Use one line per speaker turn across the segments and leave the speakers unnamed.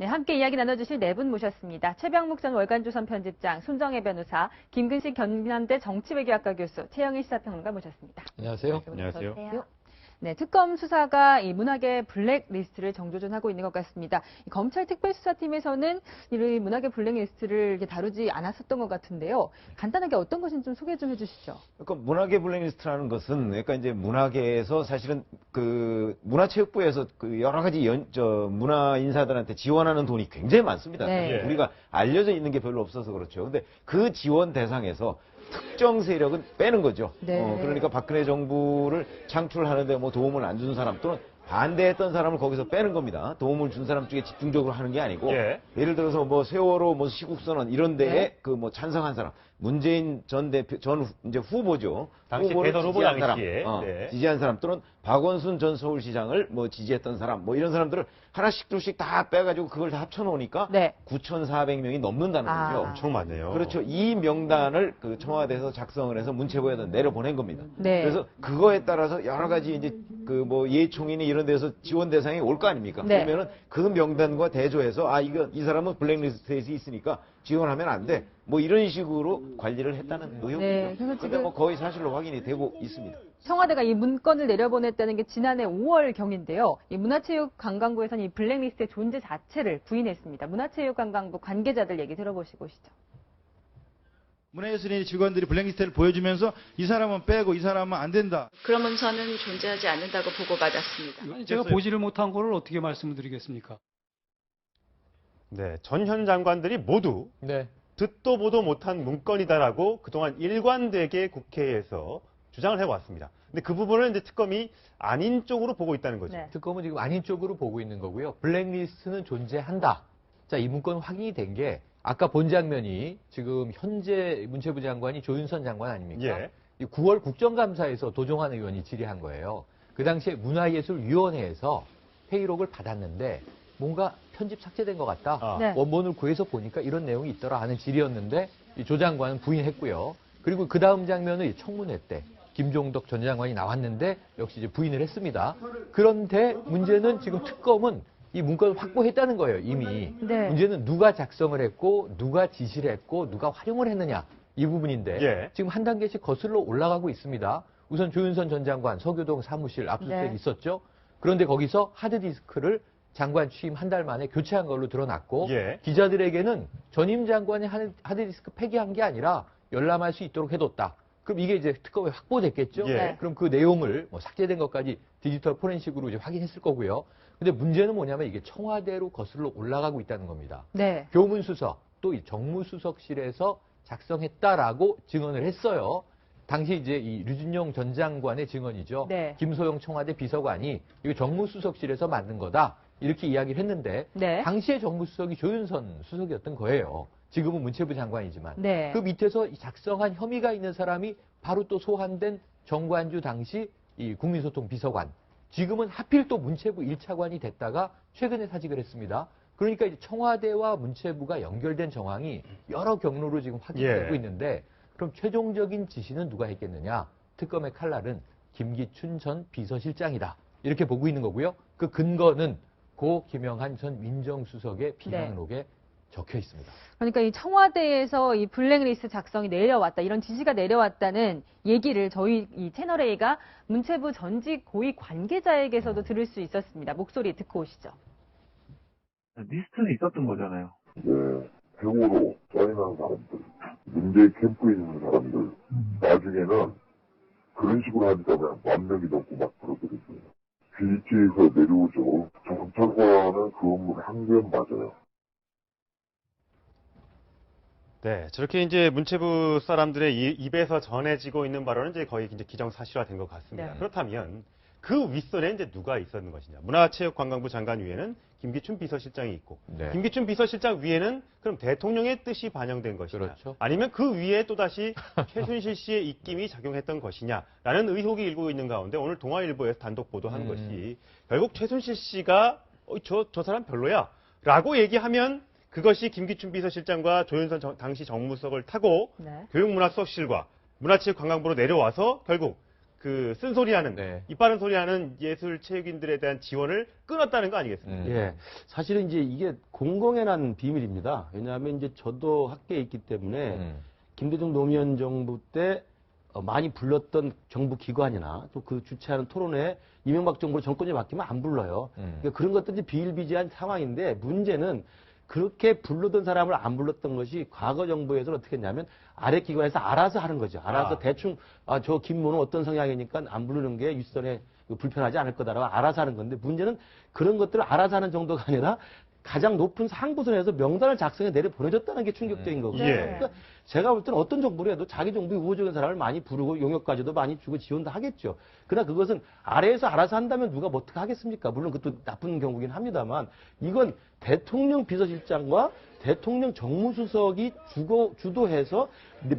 네, 함께 이야기 나눠주실 네 분 모셨습니다. 최병묵 전 월간조선 편집장, 손정혜 변호사, 김근식 경남대 정치외교학과 교수, 최영일 시사평론가 모셨습니다.
안녕하세요.
안녕하세요. 네, 특검 수사가 이 문학의 블랙리스트를 정조준하고 있는 것 같습니다. 검찰 특별수사팀에서는 이 문학의 블랙리스트를 이렇게 다루지 않았었던 것 같은데요. 간단하게 어떤 것인지 좀 소개 좀 해주시죠.
그러니까 문학의 블랙리스트라는 것은 그러니까 이제 문학계에서 사실은 그 문화체육부에서 그 여러 가지 문화 인사들한테 지원하는 돈이 굉장히 많습니다.
네.
우리가 알려져 있는 게 별로 없어서 그렇죠. 근데 그 지원 대상에서 특정 세력은 빼는 거죠.
네.
그러니까 박근혜 정부를 창출하는데 뭐 도움을 안 준 사람 또는 반대했던 사람을 거기서 빼는 겁니다. 도움을 준 사람 쪽에 집중적으로 하는 게 아니고 예를 들어서 뭐 세월호 뭐 시국선언 이런 데에 그 뭐 찬성한 사람 문재인 전 대표 이제 후보죠.
당시
후보를
대선 후보
지지한 사람,
당시에
지지한 사람 또는 박원순 전 서울시장을 뭐 지지했던 사람 뭐 이런 사람들을 하나씩 둘씩 다 빼가지고 그걸 다 합쳐놓으니까 9,400명이 넘는다는 거죠.
엄청 많네요.
그렇죠. 이 명단을 그 청와대에서 작성을 해서 문체부에다 내려보낸 겁니다.
네.
그래서 그거에 따라서 여러 가지 이제 그 뭐 예총이니 이런 데서 지원 대상이 올 거 아닙니까?
네.
그러면은 그 명단과 대조해서 이 사람은 블랙리스트에 있으니까 지원하면 안 돼. 뭐 이런 식으로 관리를 했다는 의혹이죠.
네, 그래서
근데 뭐 거의 사실로 확인이 되고 있습니다.
청와대가 이 문건을 내려보냈다는 게 지난해 5월경인데요. 이 문화체육관광부에서는 이 블랙리스트의 존재 자체를 부인했습니다. 문화체육관광부 관계자들 얘기 들어보시고 오시죠.
문화예술인 직원들이 블랙리스트를 보여주면서 이 사람은 빼고 이 사람은 안 된다.
그러면서는 존재하지 않는다고 보고받았습니다.
아니, 제가 보지를 못한 거를 어떻게 말씀을 드리겠습니까?
네, 전현 장관들이 모두 듣도 보도 못한 문건이다라고 그동안 일관되게 국회에서 주장을 해왔습니다. 근데 그 부분을 이제 특검이 아닌 쪽으로 보고 있다는 거죠.
네.
특검은 지금 아닌 쪽으로 보고 있는 거고요. 블랙리스트는 존재한다. 자, 이 문건 확인이 된 게 아까 본 장면이 지금 현재 문체부 장관이 조윤선 장관 아닙니까? 이 9월 국정감사에서 도종환 의원이 질의한 거예요. 그 당시에 문화예술위원회에서 회의록을 받았는데 뭔가 편집 삭제된 것 같다.
네.
원본을 구해서 보니까 이런 내용이 있더라 하는 질의였는데 이 조 장관은 부인했고요. 그리고 그 다음 장면은 청문회 때 김종덕 전 장관이 나왔는데 역시 이제 부인을 했습니다. 그런데 문제는 지금 특검은 이 문건을 확보했다는 거예요, 이미.
네.
문제는 누가 작성을 했고, 누가 지시를 했고, 누가 활용을 했느냐, 이 부분인데 지금 한 단계씩 거슬러 올라가고 있습니다. 우선 조윤선 전 장관 서교동 사무실 압수수색 있었죠. 그런데 거기서 하드디스크를 장관 취임 한 달 만에 교체한 걸로 드러났고 기자들에게는 전임 장관이 하드디스크 폐기한 게 아니라 열람할 수 있도록 해뒀다. 그럼 이게 이제 특검에 확보됐겠죠? 그럼 그 내용을 뭐 삭제된 것까지 디지털 포렌식으로 이제 확인했을 거고요. 근데 문제는 뭐냐면 이게 청와대로 거슬러 올라가고 있다는 겁니다.
네.
교문수석 또 이 정무수석실에서 작성했다라고 증언을 했어요. 당시 이제 이 류준용 전 장관의 증언이죠. 김소영 청와대 비서관이 이거 정무수석실에서 만든 거다. 이렇게 이야기를 했는데 당시에 정무수석이 조윤선 수석이었던 거예요. 지금은 문체부 장관이지만 그 밑에서 작성한 혐의가 있는 사람이 바로 또 소환된 정관주 당시 이 국민소통 비서관. 지금은 하필 또 문체부 1차관이 됐다가 최근에 사직을 했습니다. 그러니까 이제 청와대와 문체부가 연결된 정황이 여러 경로로 지금 확인되고 있는데 그럼 최종적인 지시는 누가 했겠느냐? 특검의 칼날은 김기춘 전 비서실장이다. 이렇게 보고 있는 거고요. 그 근거는 고 김영한 전 민정수석의 비방록에 적혀 있습니다.
그러니까 이 청와대에서 이 블랙리스트 작성이 내려왔다, 이런 지시가 내려왔다는 얘기를 저희 이 채널A가 문체부 전직 고위 관계자에게서도 들을 수 있었습니다. 목소리 듣고 오시죠.
리스트는 있었던 거잖아요.
네, 세월호 사인한 사람들, 문제 캠프에 있는 사람들, 나중에는 그런 식으로 하니까 그냥 10,000명이 넘고 막 그러더라고요. BT에서 내려오죠. 경찰관은 그 업무를 한 게 맞아요.
네, 저렇게 이제 문체부 사람들의 입에서 전해지고 있는 발언은 이제 거의 이제 기정사실화된 것 같습니다. 그렇다면 그 윗선에 이제 누가 있었는 것이냐? 문화체육관광부 장관 위에는 김기춘 비서실장이 있고, 김기춘 비서실장 위에는 그럼 대통령의 뜻이 반영된 것이냐? 아니면 그 위에 또 다시 최순실 씨의 입김이 작용했던 것이냐라는 의혹이 일고 있는 가운데 오늘 동아일보에서 단독 보도한 것이 결국 최순실 씨가 저 사람 별로야라고 얘기하면. 그것이 김기춘 비서실장과 조윤선 당시 정무수석을 타고 교육문화수석실과 문화체육관광부로 내려와서 결국 그 쓴소리하는
네.
입 바른 소리하는 예술 체육인들에 대한 지원을 끊었다는 거 아니겠습니까?
예. 사실은 이제 이게 공공에 난 비밀입니다. 왜냐하면 이제 저도 학계에 있기 때문에 김대중 노무현 정부 때 많이 불렀던 정부 기관이나 또 그 주최하는 토론회에 이명박 정부로 정권이 바뀌면 안 불러요. 그러니까 그런 것들이 비일비재한 상황인데 문제는 그렇게 불러던 사람을 안 불렀던 것이 과거 정부에서는 어떻게 했냐면 아래 기관에서 알아서 하는 거죠. 알아서 대충 저 김모는 어떤 성향이니까 안 부르는 게 윗선에 불편하지 않을 거다라고 알아서 하는 건데 문제는 그런 것들을 알아서 하는 정도가 아니라 가장 높은 상부선에서 명단을 작성해 내려 보내줬다는 게 충격적인 거거든요.
예.
그러니까 제가 볼 때는 어떤 정부를 해도 자기 정부의 우호적인 사람을 많이 부르고 용역까지도 많이 주고 지원도 하겠죠. 그러나 그것은 아래에서 알아서 한다면 누가 뭐 어떻게 하겠습니까? 물론 그것도 나쁜 경우긴 합니다만 이건 대통령 비서실장과 대통령 정무수석이 주도해서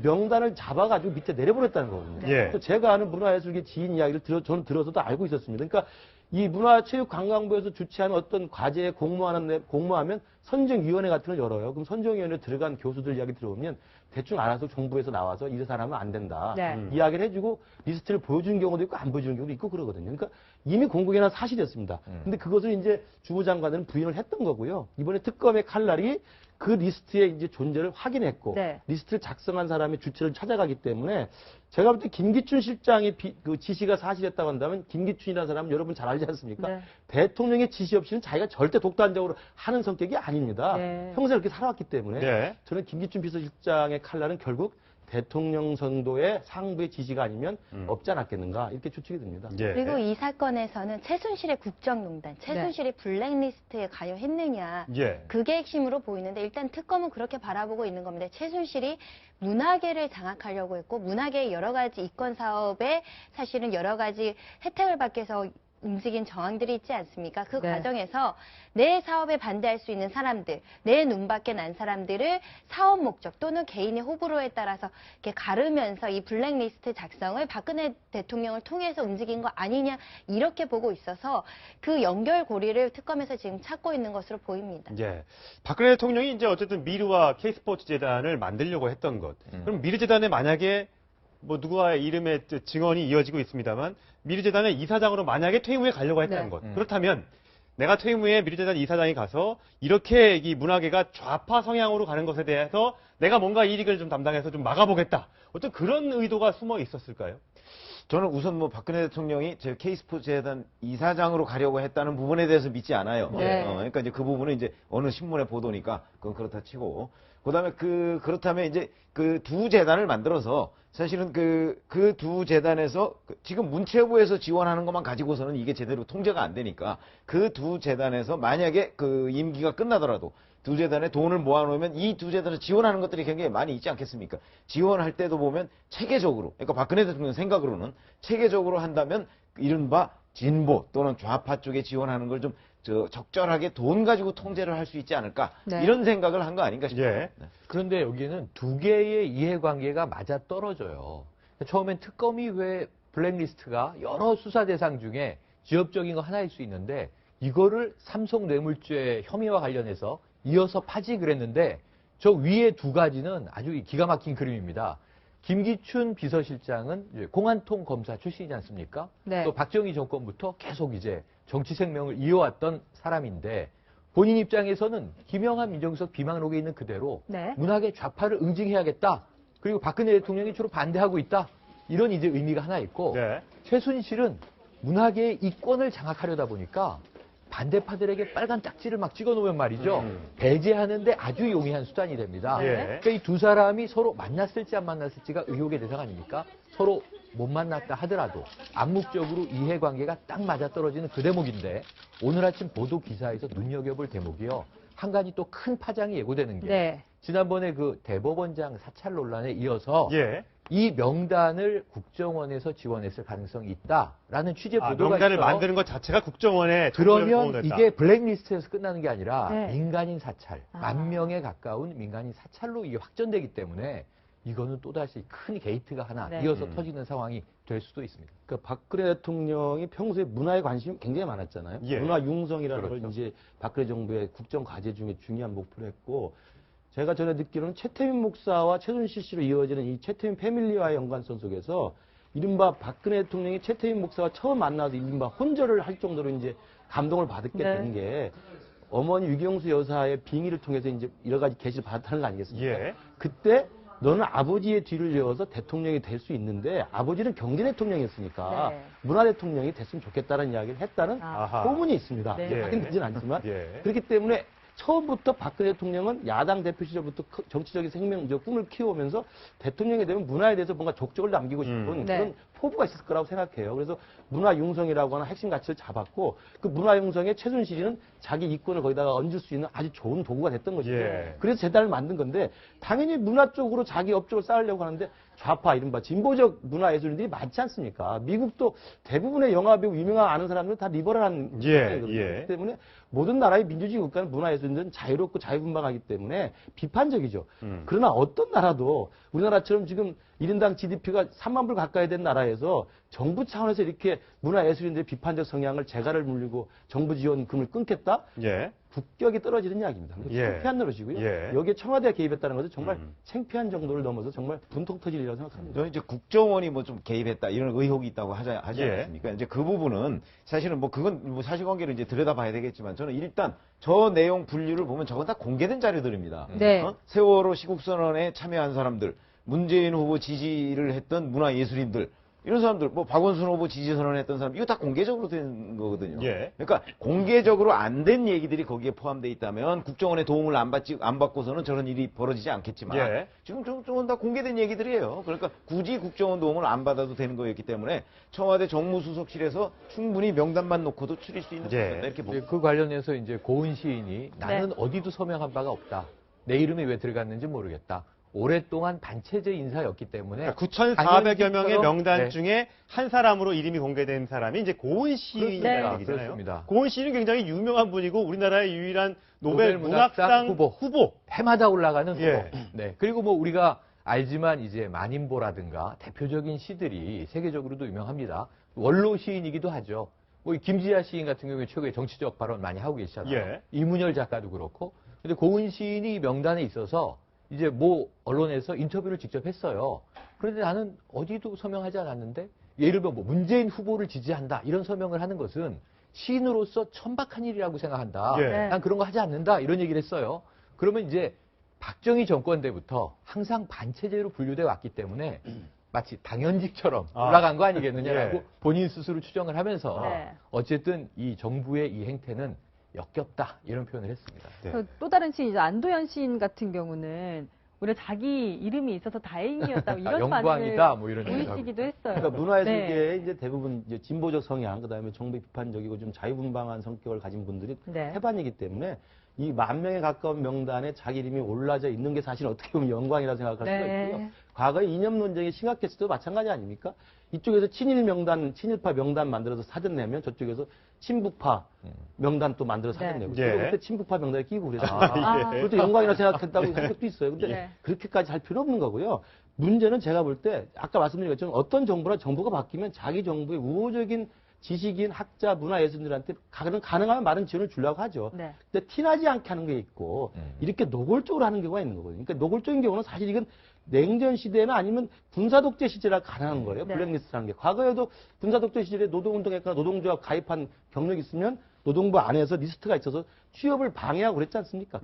명단을 잡아가지고 밑에 내려보냈다는 거거든요.
예.
제가 아는 문화예술계 지인 이야기를 저는 들어서도 알고 있었습니다. 그러니까 이 문화체육관광부에서 주최하는 어떤 과제에 공모하면 선정위원회 같은 걸 열어요. 그럼 선정위원회에 들어간 교수들 이야기 들어보면 대충 알아서 정부에서 나와서 이 사람은 안 된다. 이야기를 해주고 리스트를 보여주는 경우도 있고 안 보여주는 경우도 있고 그러거든요. 그러니까 이미 공공에 난 사실이었습니다. 근데 그것을 이제 주무장관은 부인을 했던 거고요. 이번에 특검의 칼날이 그 리스트의 이제 존재를 확인했고 리스트를 작성한 사람의 주체를 찾아가기 때문에 제가 볼 때 김기춘 실장의 그 지시가 사실이었다고 한다면 김기춘이라는 사람은 여러분 잘 알지 않습니까? 대통령의 지시 없이는 자기가 절대 독단적으로 하는 성격이 아닙니다. 평생 그렇게 살아왔기 때문에 저는 김기춘 비서실장의 칼날은 결국 대통령 선도의 상부의 지시가 아니면 없지 않았겠는가 이렇게 추측이 됩니다.
그리고 이 사건에서는 최순실의 국정농단, 최순실이 블랙리스트에 가여했느냐 그게 핵심으로 보이는데 일단 특검은 그렇게 바라보고 있는 겁니다. 최순실이 문화계를 장악하려고 했고 문화계의 여러 가지 이권 사업에 사실은 여러 가지 혜택을 받기 위해서 움직인 정황들이 있지 않습니까? 그 과정에서 내 사업에 반대할 수 있는 사람들, 내 눈밖에 난 사람들을 사업 목적 또는 개인의 호불호에 따라서 이렇게 가르면서 이 블랙리스트 작성을 박근혜 대통령을 통해서 움직인 거 아니냐 이렇게 보고 있어서 그 연결고리를 특검에서 지금 찾고 있는 것으로 보입니다.
박근혜 대통령이 이제 어쨌든 미르와 K스포츠 재단을 만들려고 했던 것. 그럼 미르 재단에 만약에 뭐 누구와의 이름의 증언이 이어지고 있습니다만 미르재단의 이사장으로 만약에 퇴임 후에 가려고 했다는 것. 그렇다면 내가 퇴임 후에 미르재단 이사장이 가서 이렇게 이 문화계가 좌파 성향으로 가는 것에 대해서 내가 뭔가 이익을 좀 담당해서 좀 막아보겠다. 어떤 그런 의도가 숨어 있었을까요?
저는 우선 뭐 박근혜 대통령이 제 K스포츠 재단 이사장으로 가려고 했다는 부분에 대해서 믿지 않아요. 그러니까 이제 그 부분은 이제 어느 신문의 보도니까 그건 그렇다 치고. 그다음에 그렇다면 이제 그 두 재단을 만들어서 사실은 그 두 재단에서 지금 문체부에서 지원하는 것만 가지고서는 이게 제대로 통제가 안 되니까 그 두 재단에서 만약에 그 임기가 끝나더라도 두 재단에 돈을 모아놓으면 이 두 재단을 지원하는 것들이 굉장히 많이 있지 않겠습니까? 지원할 때도 보면 체계적으로, 그러니까 박근혜 대통령 생각으로는 체계적으로 한다면 이른바 진보 또는 좌파 쪽에 지원하는 걸 좀 적절하게 돈 가지고 통제를 할 수 있지 않을까 이런 생각을 한 거 아닌가 싶어요.
그런데 여기는 두 개의 이해관계가 맞아 떨어져요. 처음엔 특검이 왜 블랙리스트가 여러 수사 대상 중에 지엽적인 거 하나일 수 있는데 이거를 삼성 뇌물죄 혐의와 관련해서 이어서 파지 그랬는데 저 위에 두 가지는 아주 기가 막힌 그림입니다. 김기춘 비서실장은 공안통 검사 출신이지 않습니까? 또 박정희 정권부터 계속 이제 정치 생명을 이어왔던 사람인데 본인 입장에서는 김영삼, 민정수석 비망록에 있는 그대로 문학의 좌파를 응징해야겠다. 그리고 박근혜 대통령이 주로 반대하고 있다. 이런 이제 의미가 하나 있고 최순실은 문학의 이권을 장악하려다 보니까 반대파들에게 빨간 짝지를 막 찍어놓으면 말이죠. 배제하는데 아주 용이한 수단이 됩니다. 그러니까 이 두 사람이 서로 만났을지 안 만났을지가 의혹의 대상 아닙니까? 서로 못 만났다 하더라도 암묵적으로 이해관계가 딱 맞아떨어지는 그 대목인데 오늘 아침 보도 기사에서 눈여겨볼 대목이요. 한 가지 또 큰 파장이 예고되는 게 지난번에 그 대법원장 사찰 논란에 이어서 이 명단을 국정원에서 지원했을 가능성이 있다라는 취재 보도가
명단을
있어요.
만드는 것 자체가 국정원에
그러면 이게 블랙리스트에서 끝나는 게 아니라 민간인 사찰, 10,000명에 가까운 민간인 사찰로 이게 확전되기 때문에 이거는 또다시 큰 게이트가 하나 이어서 터지는 상황이 될 수도 있습니다.
그러니까 박근혜 대통령이 평소에 문화에 관심이 굉장히 많았잖아요. 문화 융성이라는 걸 이제 박근혜 정부의 국정 과제 중에 중요한 목표로 했고 제가 전에 듣기로는 최태민 목사와 최순실 씨로 이어지는 이 최태민 패밀리와의 연관성 속에서 이른바 박근혜 대통령이 최태민 목사와 처음 만나서 이른바 혼절을 할 정도로 이제 감동을 받게 된 게 어머니 유경수 여사의 빙의를 통해서 이제 여러 가지 계시를 받았다는 거 아니겠습니까? 예. 그때 너는 아버지의 뒤를 이어서 대통령이 될 수 있는데 아버지는 경제 대통령이었으니까 문화 대통령이 됐으면 좋겠다는 이야기를 했다는 소문이 있습니다. 확인되지는 않지만 그렇기 때문에 처음부터 박근혜 대통령은 야당 대표 시절부터 정치적인 꿈을 키워오면서 대통령이 되면 문화에 대해서 뭔가 족적을 남기고 싶은 그런 포부가 있을 거라고 생각해요. 그래서 문화 융성이라고 하는 핵심 가치를 잡았고 그 문화 융성에 최순실이는 자기 이권을 거기다가 얹을 수 있는 아주 좋은 도구가 됐던 것이죠. 그래서 재단을 만든 건데 당연히 문화 쪽으로 자기 업적을 쌓으려고 하는데 좌파 이른바 진보적 문화예술인들이 많지 않습니까? 미국도 대부분의 영화배우 유명한 아는 사람들은 다 리버럴한 국가이거든요. 그렇기 때문에 모든 나라의 민주주의 국가는 문화예술인들은 자유롭고 자유분방하기 때문에 비판적이죠. 그러나 어떤 나라도 우리나라처럼 지금 1인당 GDP가 3만 불 가까이 된 나라에서 정부 차원에서 이렇게 문화예술인들의 비판적 성향을 재갈을 물리고 정부 지원금을 끊겠다? 국격이 떨어지는 이야기입니다. 창피한 노릇이고요. 여기에 청와대가 개입했다는 것은 정말 창피한 정도를 넘어서 정말 분통 터질 일이라고 생각합니다.
저는 이제 국정원이 뭐 좀 개입했다 이런 의혹이 있다고 하지 않습니까? 이제 그 부분은 사실은 뭐 그건 뭐 사실관계를 이제 들여다봐야 되겠지만 저는 일단 저 내용 분류를 보면 저건 다 공개된 자료들입니다. 세월호 시국선언에 참여한 사람들, 문재인 후보 지지를 했던 문화예술인들 이런 사람들, 뭐 박원순 후보 지지 선언했던 사람, 이거 다 공개적으로 된 거거든요. 그러니까 공개적으로 안 된 얘기들이 거기에 포함되어 있다면 국정원의 도움을 안 받고서는 저런 일이 벌어지지 않겠지만 지금 저건 다 공개된 얘기들이에요. 그러니까 굳이 국정원 도움을 안 받아도 되는 거였기 때문에 청와대 정무수석실에서 충분히 명단만 놓고도 추릴 수 있는 거다 이렇게 봅니다.
그 관련해서 이제 고은 시인이 나는 어디도 서명한 바가 없다. 내 이름이 왜 들어갔는지 모르겠다. 오랫동안 단체제 인사였기 때문에
9,400여 명의 명단 중에 한 사람으로 이름이 공개된 사람이 이제 고은 시인이라는 얘기잖아요.
그렇습니다.
고은 시인은 굉장히 유명한 분이고 우리나라의 유일한 노벨 문학상 후보.
해마다 올라가는 후보. 그리고 뭐 우리가 알지만 이제 만인보라든가 대표적인 시들이 세계적으로도 유명합니다. 원로 시인이기도 하죠. 뭐 김지아 시인 같은 경우에 최고의 정치적 발언 많이 하고 계시잖아요. 이문열 작가도 그렇고. 근데 고은 시인이 명단에 있어서 이제 뭐 언론에서 인터뷰를 직접 했어요. 그런데 나는 어디도 서명하지 않았는데 예를 들어 뭐 문재인 후보를 지지한다 이런 서명을 하는 것은 시인으로서 천박한 일이라고 생각한다. 난 그런 거 하지 않는다 이런 얘기를 했어요. 그러면 이제 박정희 정권 때부터 항상 반체제로 분류돼 왔기 때문에 마치 당연직처럼 올라간 거 아니겠느냐라고 본인 스스로 추정을 하면서 어쨌든 이 정부의 이 행태는 역겹다 이런 표현을 했습니다.
또 다른 시인 안도현 시인 같은 경우는 오히려 자기 이름이 있어서 다행이었다 이런
영광이다 뭐 이런
보이시기도 했어요.
그러니까 문화예술계의 이제 대부분 이제 진보적 성향 그다음에 정부 비판적이고 좀 자유분방한 성격을 가진 분들이 태반이기 때문에 이 10,000명에 가까운 명단에 자기 이름이 올라져 있는 게 사실 어떻게 보면 영광이라 생각할 수가 있고요. 과거에 이념 논쟁이 심각했을 때도 마찬가지 아닙니까? 이쪽에서 친일 명단, 친일파 명단 만들어서 사전 내면 저쪽에서 친북파 명단 또 만들어서 사전 내고 그리고 그때 친북파 명단에 끼고 그랬어요. 그것도 영광이라 생각했다고 생각도 있어요. 근데 그렇게까지 할 필요 없는 거고요. 문제는 제가 볼 때 아까 말씀드린 것처럼 어떤 정부나 정부가 바뀌면 자기 정부의 우호적인 지식인, 학자, 문화예술인들한테 가능하면 많은 지원을 주려고 하죠. 근데 티나지 않게 하는 게 있고 이렇게 노골적으로 하는 경우가 있는 거거든요. 그러니까 노골적인 경우는 사실 이건 냉전 시대나 아니면 군사독재 시절에 가능한 거예요. 블랙리스트라는 게. 과거에도 군사독재 시절에 노동운동했거나 노동조합 가입한 경력이 있으면 노동부 안에서 리스트가 있어서 취업을 방해하고 그랬지 않습니까?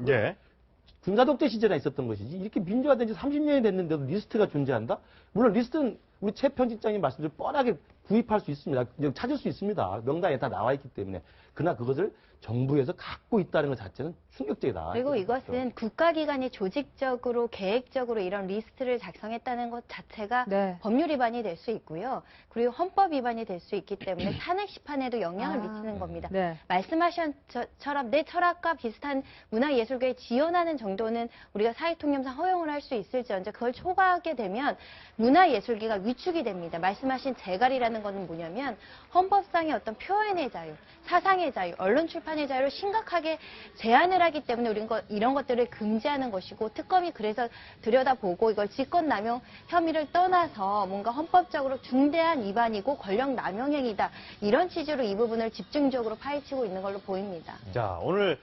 군사독재 시절에 있었던 것이지 이렇게 민주화된 지 30년이 됐는데도 리스트가 존재한다? 물론 리스트는 우리 최 편집장님 말씀대로 뻔하게 구입할 수 있습니다. 찾을 수 있습니다. 명단에 다 나와 있기 때문에. 그러나 그것을 정부에서 갖고 있다는 것 자체는 충격적이다.
그리고 이것은 국가기관이 조직적으로 계획적으로 이런 리스트를 작성했다는 것 자체가 법률 위반이 될 수 있고요. 그리고 헌법 위반이 될 수 있기 때문에 탄핵 심판에도 영향을 미치는 겁니다. 말씀하신 처럼 내 철학과 비슷한 문화예술계에 지원하는 정도는 우리가 사회통념상 허용을 할 수 있을지언정 그걸 초과하게 되면 문화예술계가 위축이 됩니다. 말씀하신 재갈이라는 것은 뭐냐면 헌법상의 어떤 표현의 자유, 사상의 자유, 언론 출판의 자유를 심각하게 제한을 하기 때문에 우리는 이런 것들을 금지하는 것이고 특검이 그래서 들여다보고 이걸 직권남용 혐의를 떠나서 뭔가 헌법적으로 중대한 위반이고 권력남용 행위다. 이런 취지로 이 부분을 집중적으로 파헤치고 있는 걸로 보입니다.
자, 오늘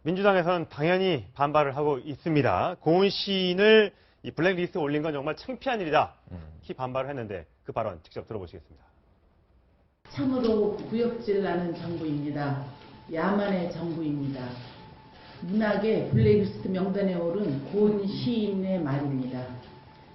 민주당에서는 당연히 반발을 하고 있습니다. 고은 시인을 이 블랙리스트에 올린 건 정말 창피한 일이다. 키 반발을 했는데 그 발언 직접 들어보시겠습니다.
참으로 구역질 나는 정부입니다. 야만의 정부입니다. 문학의 블랙리스트 명단에 오른 고은 시인의 말입니다.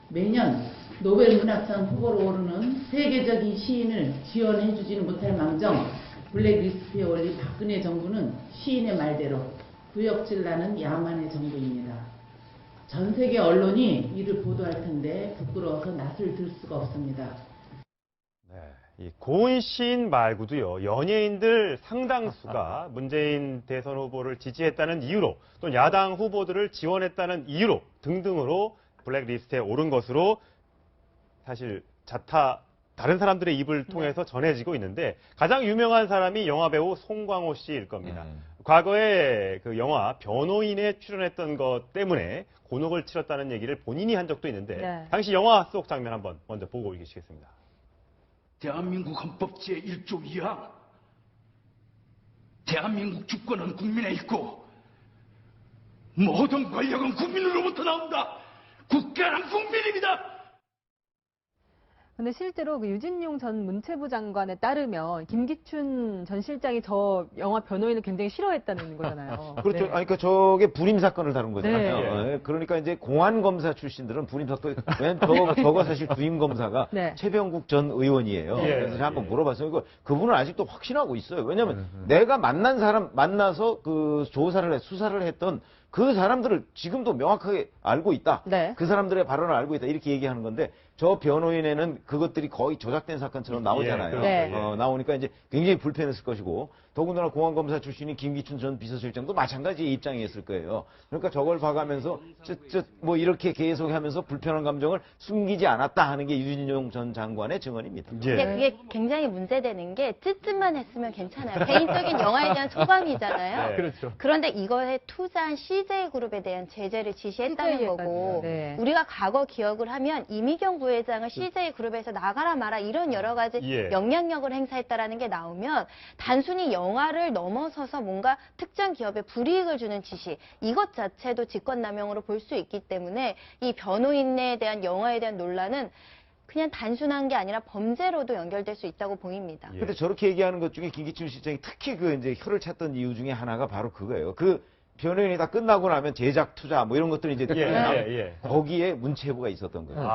매년 노벨 문학상 후보로 오르는 세계적인 시인을 지원해주지는 못할 망정 블랙리스트에 올린 박근혜 정부는 시인의 말대로 구역질 나는 야만의 정부입니다. 전 세계 언론이 이를 보도할 텐데 부끄러워서 낯을 들 수가 없습니다.
네, 이 고은 시인 말고도요, 연예인들 상당수가 문재인 대선 후보를 지지했다는 이유로 또는 야당 후보들을 지원했다는 이유로 등등으로 블랙리스트에 오른 것으로 사실 다른 사람들의 입을 통해서 전해지고 있는데 가장 유명한 사람이 영화배우 송강호 씨일 겁니다. 과거에 그 영화 변호인에 출연했던 것 때문에 곤혹을 치렀다는 얘기를 본인이 한 적도 있는데
네.
당시 영화 속 장면 한번 먼저 보고 계시겠습니다.
대한민국 헌법 제1조 2항 대한민국 주권은 국민에 있고 모든 권력은 국민으로부터 나온다. 국가는 국민입니다.
근데 실제로 그 유진용 전 문체부 장관에 따르면 김기춘 전 실장이 저 영화 변호인을 굉장히 싫어했다는 거잖아요.
그렇죠.
네.
아니, 그러니까 저게 불임 사건을 다룬 거잖아요.
네.
그러니까 이제 공안 검사 출신들은 불임 사건, 왜냐면 저거 사실 부임 검사가
네.
최병국 전 의원이에요. 그래서 제가 한번 물어봤어요. 그분은 아직도 확신하고 있어요. 왜냐면 내가 만난 사람 만나서 그 수사를 했던 그 사람들을 지금도 명확하게 알고 있다.
네.
그 사람들의 발언을 알고 있다. 이렇게 얘기하는 건데 저 변호인에는 그것들이 거의 조작된 사건처럼 나오잖아요.
네.
나오니까 이제 굉장히 불편했을 것이고 더군다나 공안검사 출신인 김기춘 전 비서실장도 마찬가지 입장이었을 거예요. 그러니까 저걸 봐가면서 뭐 이렇게 계속하면서 불편한 감정을 숨기지 않았다 하는 게 유진용 전 장관의 증언입니다.
근데 그게 굉장히 문제되는 게 쯧쯧만 했으면 괜찮아요. 개인적인 영화에 대한 소감이잖아요.
네. 그렇죠.
그런데 이거에 투자한 CJ그룹에 대한 제재를 지시했다는 거고
네.
우리가 과거 기억을 하면 이미경 부회장을 CJ그룹에서 나가라 마라 이런 여러 가지 영향력을 행사했다라는 게 나오면 단순히 영화를 넘어서서 뭔가 특정 기업에 불이익을 주는 지시 이것 자체도 직권남용으로 볼 수 있기 때문에 이 변호인에 대한 영화에 대한 논란은 그냥 단순한 게 아니라 범죄로도 연결될 수 있다고 보입니다.
근데 저렇게 얘기하는 것 중에 김기춘 실장이 특히 그 이제 혀를 찼던 이유 중에 하나가 바로 그거예요. 그 변호인이 다 끝나고 나면 제작 투자 뭐 이런 것들이 이제 거기에 문체부가 있었던 거예요.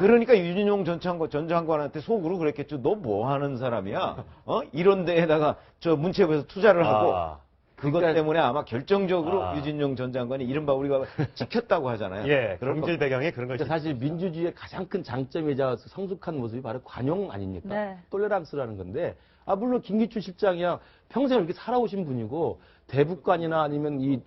그러니까 유진용 전 장관한테 속으로 그랬겠죠. 너 뭐 하는 사람이야? 이런 데에다가 저 문체부에서 투자를 하고 그것 때문에 아마 결정적으로 유진용 전 장관이 이른바 우리가 찍혔다고 하잖아요.
경질 배경에 그런 것이
사실 민주주의의 가장 큰 장점이자 성숙한 모습이 바로 관용 아닙니까?
네.
톨레란스라는 건데 물론 김기춘 실장이야 평생 이렇게 살아오신 분이고 대북관이나 아니면 이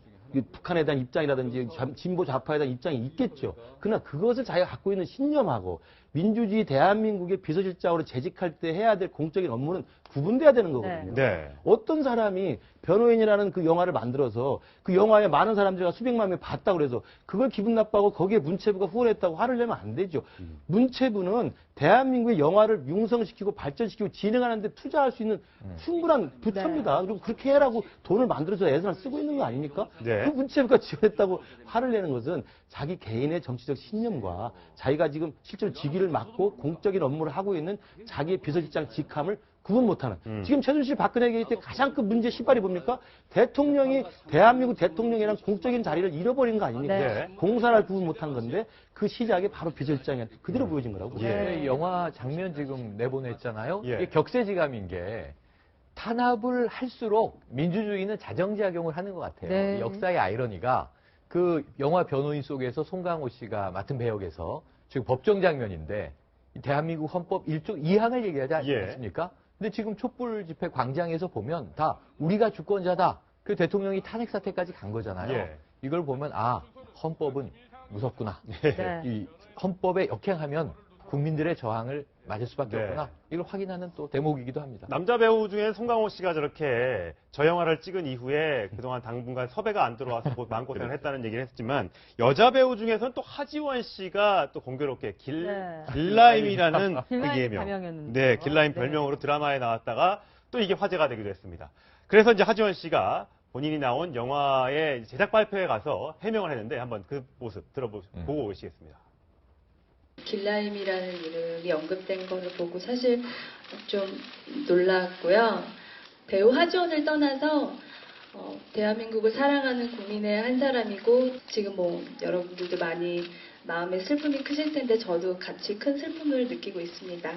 북한에 대한 입장이라든지 진보 좌파에 대한 입장이 있겠죠. 그러나 그것을 자기가 갖고 있는 신념하고 민주주의 대한민국의 비서실장으로 재직할 때 해야 될 공적인 업무는 구분돼야 되는 거거든요.
네.
어떤 사람이 변호인이라는 그 영화를 만들어서 그 영화에 많은 사람들이 수백만 명이 봤다고 그래서 그걸 기분 나빠하고 거기에 문체부가 후원했다고 화를 내면 안 되죠. 문체부는 대한민국의 영화를 융성시키고 발전시키고 진행하는 데 투자할 수 있는 충분한 부처입니다. 그리고 그렇게 해라고 돈을 만들어서 예산을 쓰고 있는 거 아닙니까?
네.
그 문체부가 지원했다고 화를 내는 것은 자기 개인의 정치적 신념과 자기가 지금 실제로 직위를 맡고 공적인 업무를 하고 있는 자기의 비서실장 직함을 구분 못하는. 지금 최순실 박근혜 게이트 가장 큰 문제 시발이 뭡니까? 대통령이 대한민국 대통령이라는 공적인 자리를 잃어버린 거 아닙니까?
네.
공사를 구분 못한 건데 그 시작이 바로 비서실장한테 그대로 보여진 거라고.
이 영화 장면 지금 내보냈잖아요. 이게 격세지감인 게 탄압을 할수록 민주주의는 자정작용을 하는 것 같아요.
네.
역사의 아이러니가 그 영화 변호인 속에서 송강호 씨가 맡은 배역에서 지금 법정 장면인데 대한민국 헌법 1조 2항을 얘기하지 않습니까? 근데 지금 촛불 집회 광장에서 보면 다 우리가 주권자다. 그 대통령이 탄핵 사태까지 간 거잖아요. 이걸 보면 헌법은 무섭구나. 이 헌법에 역행하면 국민들의 저항을 맞을 수밖에 없구나. 이걸 확인하는 또 대목이기도 합니다.
남자 배우 중에 송강호 씨가 저렇게 저 영화를 찍은 이후에 그동안 당분간 섭외가 안 들어와서 마음고생을 했다는 얘기를 했지만 여자 배우 중에서는 또 하지원 씨가 또 공교롭게 길라임이라는 예명. 길라임 별명으로 드라마에 나왔다가 또 이게 화제가 되기도 했습니다. 그래서 이제 하지원 씨가 본인이 나온 영화의 제작 발표에 가서 해명을 했는데 한번 그 모습 보고 오시겠습니다.
길라임이라는 이름이 언급된 거를 보고 사실 좀 놀랐고요. 배우 하지원을 떠나서 대한민국을 사랑하는 국민의 한 사람이고 지금 뭐 여러분들도 많이 마음에 슬픔이 크실 텐데 저도 같이 큰 슬픔을 느끼고 있습니다.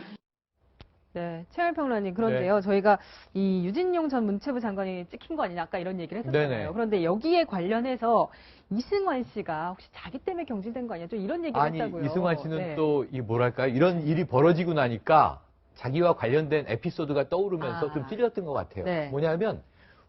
네, 최열 평론가님 그런데요.
네.
저희가 이 유진용 전 문체부 장관이 찍힌 거 아니냐 아까 이런 얘기를 했었잖아요.
네네.
그런데 여기에 관련해서 이승환 씨가 혹시 자기 때문에 경질된 거 아니냐 좀 이런 얘기를
아니,
했다고요.
이승환 씨는
네.
또 이 뭐랄까요? 이런 일이 벌어지고 나니까 자기와 관련된 에피소드가 떠오르면서 좀 찔렸던 것 같아요.
네.
뭐냐면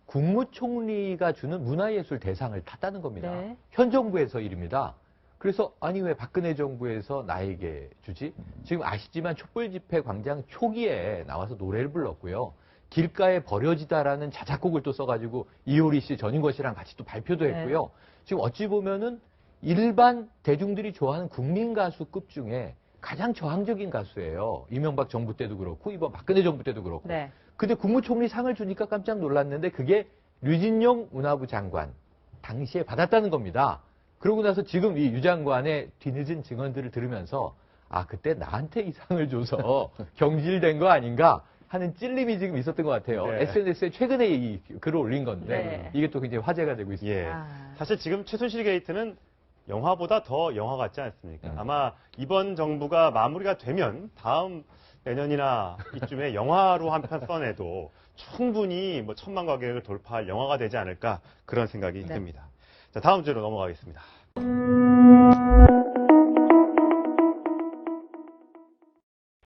국무총리가 주는 문화예술 대상을 탔다는 겁니다.
네.
현 정부에서 일입니다. 그래서 아니 왜 박근혜 정부에서 나에게 주지? 지금 아시지만 촛불 집회 광장 초기에 나와서 노래를 불렀고요. 길가에 버려지다라는 자작곡을 또 써가지고 이효리 씨, 전인권 씨랑 같이 또 발표도 했고요.
네.
지금 어찌 보면은 일반 대중들이 좋아하는 국민 가수급 중에 가장 저항적인 가수예요. 이명박 정부 때도 그렇고 이번 박근혜 정부 때도 그렇고.
네.
근데 국무총리 상을 주니까 깜짝 놀랐는데 그게 류진용 문화부 장관 당시에 받았다는 겁니다. 그러고 나서 지금 이 유 장관의 뒤늦은 증언들을 들으면서 아 그때 나한테 이 상을 줘서 경질된 거 아닌가 하는 찔림이 지금 있었던 것 같아요.
네.
SNS에 최근에 이 글을 올린 건데
네.
이게 또 굉장히 화제가 되고 있습니다.
예. 사실 지금 최순실 게이트는 영화보다 더 영화 같지 않습니까? 아마 이번 정부가 마무리가 되면 다음 내년이나 이쯤에 영화로 한 편 써내도 충분히 뭐 1000만 관객을 돌파할 영화가 되지 않을까 그런 생각이 듭니다. 자, 다음 주로 넘어가겠습니다.